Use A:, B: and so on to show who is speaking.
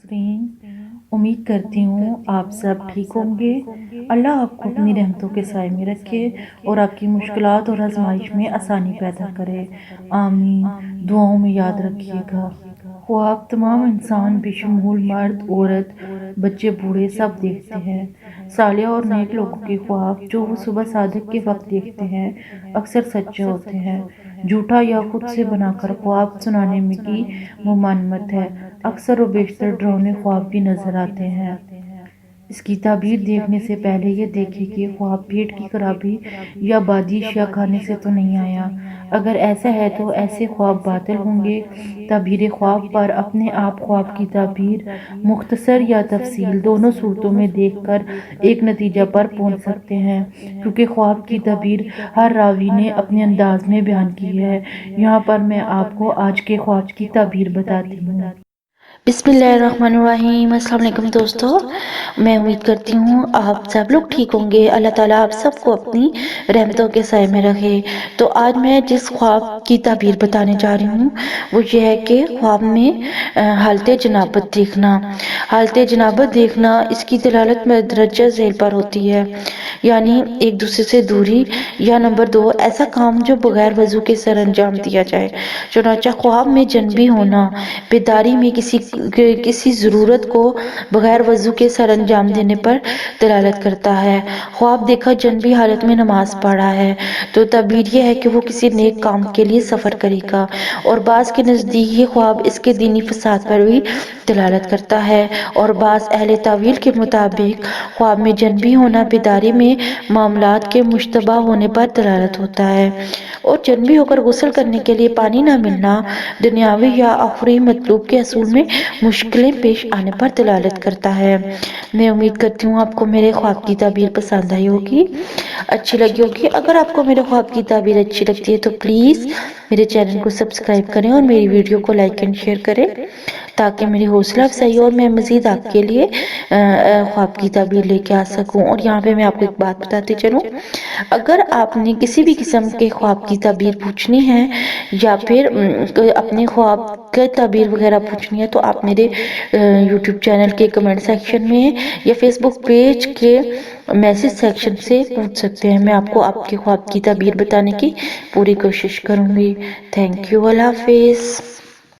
A: ناظرین، امید کرتی ہوں آپ سب ٹھیک ہوں گے۔ اللہ آپ کو اپنی رحمتوں کے سائے میں رکھے اور آپ کی مشکلات اور آزمائش میں آسانی پیدا کرے، آمین۔ دعاؤں میں یاد رکھیے گا۔ خواب تمام انسان بشمول مرد، عورت، بچے، بوڑھے سب دیکھتے ہیں۔ صالح اور نیک لوگوں کے خواب جو وہ صبح صادق کے وقت دیکھتے ہیں اکثر سچے ہوتے ہیں۔ جھوٹا یا خود سے بنا کر خواب سنانے میں کی ممانعت ہے۔ اکثر و بیشتر ڈراؤنے خواب بھی نظر آتے ہیں۔ اس کی تعبیر دیکھنے سے پہلے یہ دیکھیں کہ خواب پیٹ کی خرابی یا بادی اشیاء کھانے سے تو نہیں آیا۔ اگر ایسا ہے تو ایسے خواب باطل ہوں گے۔ تعبیر خواب پر اپنے آپ خواب کی تعبیر مختصر یا تفصیل دونوں صورتوں میں دیکھ کر ایک نتیجہ پر پہنچ سکتے ہیں، کیونکہ خواب کی تعبیر ہر راوی نے اپنے انداز میں بیان کی ہے۔ یہاں پر میں آپ کو آج کے خواب کی تعبیر بتاتی ہوں۔
B: بسم اللہ الرحمن الرحیم۔ السلام علیکم دوستو، میں امید کرتی ہوں آپ سب لوگ ٹھیک ہوں گے۔ اللہ تعالیٰ آپ سب کو اپنی رحمتوں کے سائے میں رکھے۔ تو آج میں جس خواب کی تعبیر بتانے جا رہی ہوں وہ یہ ہے کہ خواب میں حالت جنابت دیکھنا۔ حالت جنابت دیکھنا اس کی دلالت مندرجہ ذیل پر ہوتی ہے، یعنی ایک دوسرے سے دوری، یا نمبر 2 ایسا کام جو بغیر وضو کے سر انجام دیا جائے۔ چنانچہ خواب میں جنبی ہونا بیداری میں کسی ضرورت کو بغیر وضو کے سر انجام دینے پر دلالت کرتا ہے۔ خواب دیکھا جنبی حالت میں نماز پڑھا ہے تو تعبیر یہ ہے کہ وہ کسی نیک کام کے لیے سفر کرے گا، اور بعض کے نزدیک یہ خواب اس کے دینی فساد پر بھی دلالت کرتا ہے، اور بعض اہل تاویل کے مطابق خواب میں جنبی ہونا بیداری میں معاملات کے مشتبہ ہونے پر دلالت ہوتا ہے، اور جنبی ہو کر غسل کرنے کے لیے پانی نہ ملنا دنیاوی یا اخروی مطلوب کے حصول میں مشکلیں پیش آنے پر دلالت کرتا ہے۔ میں امید کرتی ہوں آپ کو میرے خواب کی تعبیر پسند آئی ہوگی، اچھی لگی ہوگی۔ اگر آپ کو میرے خواب کی تعبیر اچھی لگتی ہے تو پلیز میرے چینل کو سبسکرائب کریں اور میری ویڈیو کو لائک اینڈ شیئر کریں، تاکہ میری حوصلہ افزائی اور میں مزید آپ کے لیے خواب کی تعبیر لے کے آ سکوں۔ اور یہاں پہ میں آپ کو ایک بات بتاتے چلوں، اگر آپ نے کسی بھی قسم کے خواب کی تعبیر پوچھنی ہے یا پھر اپنے خواب کے تعبیر وغیرہ پوچھنی ہے تو آپ میرے یوٹیوب چینل کے کمنٹ سیکشن میں یا فیس بک پیج کے میسج سیکشن سے پوچھ سکتے ہیں۔ میں آپ کو آپ کے خواب کی تعبیر بتانے کی پوری کوشش کروں گی۔ تھینک یو، اللہ حافظ۔